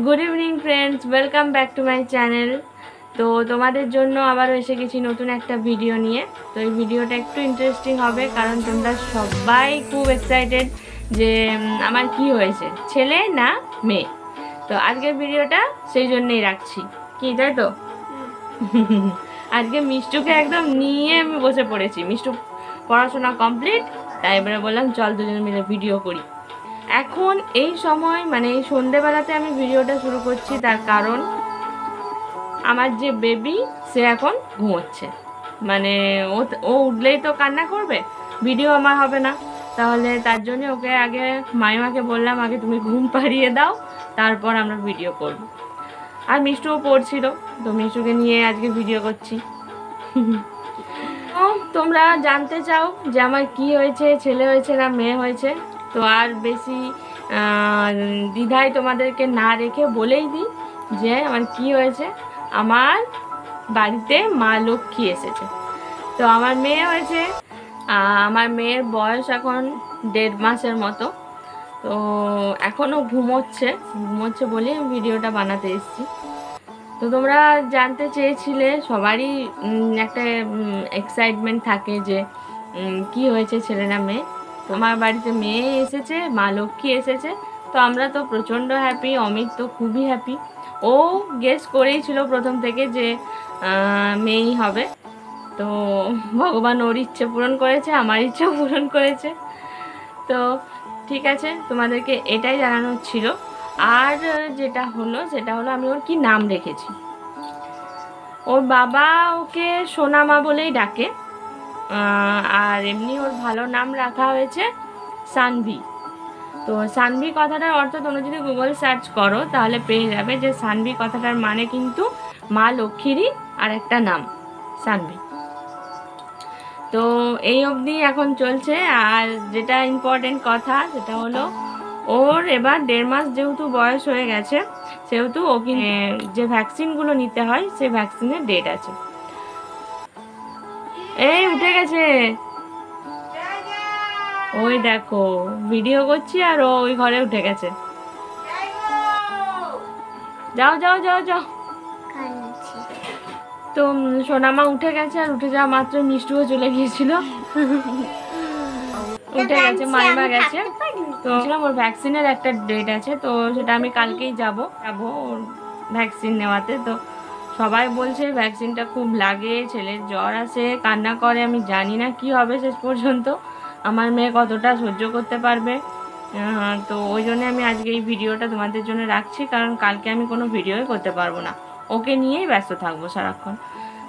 Good evening friends, welcome back to my channel. তো তোমাদের জন্য আবারও এসে গেছি নতুন একটা ভিডিও নিয়ে। তো এই ভিডিওটা একটু ইন্টারেস্টিং হবে কারণ তোমরা সবাই খুব এক্সাইটেড যে আমার কি হয়েছে, ছেলে না মেয়ে। তো আজকের ভিডিওটা সেই জন্যেই রাখছি, কি তাই তো? আজকে মিষ্টুকে একদম নিয়ে আমি বসে পড়েছি। মিষ্টু পড়াশোনা কমপ্লিট, তাই এবারে বললাম চল দুজনে মিলে ভিডিও করি। এখন এই সময় মানে এই সন্ধেবেলাতে আমি ভিডিওটা শুরু করছি, তার কারণ আমার যে বেবি সে এখন ঘুমোচ্ছে। মানে ও উঠলেই তো কান্না করবে, ভিডিও আমার হবে না। তাহলে তার জন্য ওকে আগে মাইমাকে বললাম আগে তুমি ঘুম পাড়িয়ে দাও, তারপর আমরা ভিডিও করব। আর মিষ্টুও পড়ছিল, তো মিষ্টুকে নিয়ে আজকে ভিডিও করছি। তোমরা জানতে চাও যে আমার কি হয়েছে, ছেলে হয়েছে না মেয়ে হয়েছে। তো আর বেশি দ্বিধায় তোমাদেরকে না রেখে বলেই দিই যে আমার কি হয়েছে। আমার বাড়িতে মা লক্ষ্মী এসেছে। তো আমার মেয়ে হয়েছে, আমার মেয়ের বয়স এখন 1.5 মাসের মতো। তো এখনও ঘুমোচ্ছে বলেই আমি ভিডিওটা বানাতে এসেছি। তো তোমরা জানতে চেয়েছিলে, সবারই একটা এক্সাইটমেন্ট থাকে যে কি হয়েছে, ছেলে না মেয়ে। তোমার বাড়িতে মেয়ে এসেছে, মা লক্ষ্মী এসেছে। তো আমরা তো প্রচণ্ড হ্যাপি, অমিত তো খুবই হ্যাপি। ও গেস করেই ছিল প্রথম থেকে যে মেয়েই হবে। তো ভগবান ওর ইচ্ছে পূরণ করেছে, আমার ইচ্ছেও পূরণ করেছে। তো ঠিক আছে, তোমাদেরকে এটাই জানানোর ছিল। আর যেটা হলো সেটা হলো আমি ওর কি নাম রেখেছি। ওর বাবা ওকে সোনামা বলেই ডাকে, আর এমনি ওর ভালো নাম রাখা হয়েছে সানভি। তো সানভি কথাটার অর্থ তোমরা যদি গুগল সার্চ করো তাহলে পেয়ে যাবে যে সানভি কথাটার মানে কিন্তু মা লক্ষ্মীরই আর একটা নাম সানভি। তো এই অবধি এখন চলছে। আর যেটা ইম্পর্টেন্ট কথা সেটা হলো ওর এবার 1.5 মাস যেহেতু বয়স হয়ে গেছে, সেহেতু ও যে ভ্যাকসিনগুলো নিতে হয় সে ভ্যাকসিনের ডেট আছে। এই উঠে গেছে, ওই দেখো ভিডিও করছি আর ও ওই ঘরে উঠে গেছে। যাও যাও যাও যাও। তো সোনামা উঠে গেছে, আর উঠে যাওয়া মাত্র মিষ্টুও চলে গিয়েছিল। উঠে গেছে, মাইমা গেছে। তো ওর ভ্যাকসিনের একটা ডেট আছে, তো সেটা আমি কালকেই যাবো ওর ভ্যাকসিন নেওয়াতে। তো সবাই বলছে ভ্যাকসিনটা খুব লাগে, ছেলের জ্বর আসে, কান্না করে। আমি জানি না কি হবে শেষ পর্যন্ত, আমার মেয়ে কতটা সহ্য করতে পারবে। তো ওই জন্য আমি আজকে এই ভিডিওটা তোমাদের জন্য রাখছি, কারণ কালকে আমি কোনো ভিডিওই করতে পারবো না, ওকে নিয়েই ব্যস্ত থাকবো সারাক্ষণ।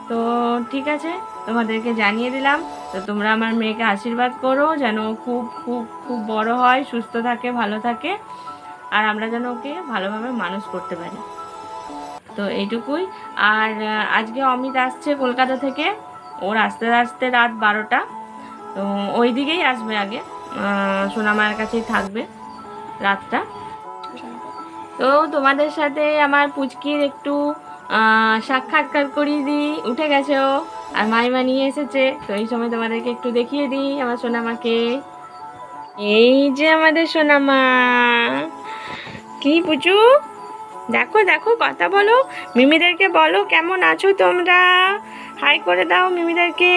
তো ঠিক আছে, তোমাদেরকে জানিয়ে দিলাম। তো তোমরা আমার মেয়েকে আশীর্বাদ করো যেন খুব খুব খুব বড় হয়, সুস্থ থাকে, ভালো থাকে, আর আমরা যেন ওকে ভালোভাবে মানুষ করতে পারি। তো এইটুকুই। আর আজকে অমিত আসছে কলকাতা থেকে, ওর আসতে আসতে রাত 12টা। তো ওই দিকেই আসবে, আগে সোনামার কাছেই থাকবে রাতটা। তো তোমাদের সাথে আমার পুচকির একটু সাক্ষাৎকার করিয়ে দিই। উঠে গেছে ও, আর মাইমা নিয়ে এসেছে। তো এই সময় তোমাদেরকে একটু দেখিয়ে দিই আমার সোনামাকে। এই যে আমাদের সোনামা, কি পুচু, দেখো দেখো, কথা বলো, মিমিদেরকে বলো কেমন আছো তোমরা, হাই করে দাও মিমিদেরকে,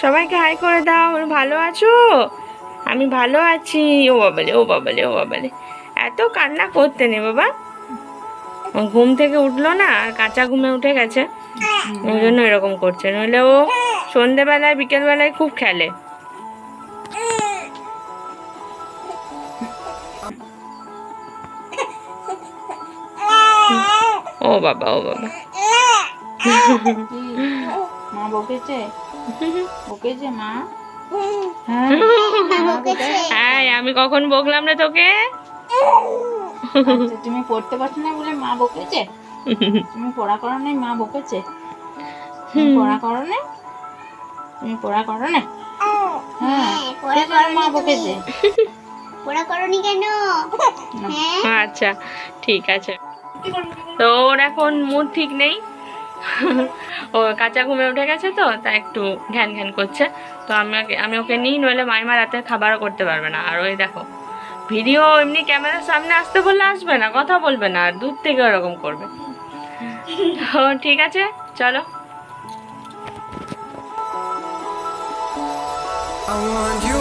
সবাইকে হাই করে দাও। ভালো আছো? আমি ভালো আছি। ও বাবালে ও বাবালে ও বাবালে, এত কান্না করতে নেই বাবা। ঘুম থেকে উঠলো না, আর কাঁচা ঘুমে উঠে গেছে, ওই জন্য এরকম করছে। নইলে ও সন্ধেবেলায় বিকেলবেলায় খুব খেলে। ও বাবা ও বাবা, মা বকেছে মা? হ্যাঁ, আমি কখন বকলাম না তোকে? তুমি পড়তে পারছো না বলে মা বকেছে? তুমি পড়া করো নাই, মা বকেছে? তুমি পড়া করো না? তুমি পড়া করো না? হ্যাঁ, মা বকেছে। পড়া করনি কেন? আচ্ছা ঠিক আছে। তো ওর এখন মুড ঠিক নেই, ও কাঁচা ঘুমে উঠে গেছে, তো তা একটু ঘ্যান ঘ্যান করছে। তো আমি ওকে নিই, নইলে মাইমা রাতের খাবারও করতে পারবে না। আর ওই দেখো ভিডিও এমনি ক্যামেরার সামনে আসতে বললে আসবে না, কথা বলবে না, আর দূর থেকে ওরকম করবে। তো ঠিক আছে, চলো। I want you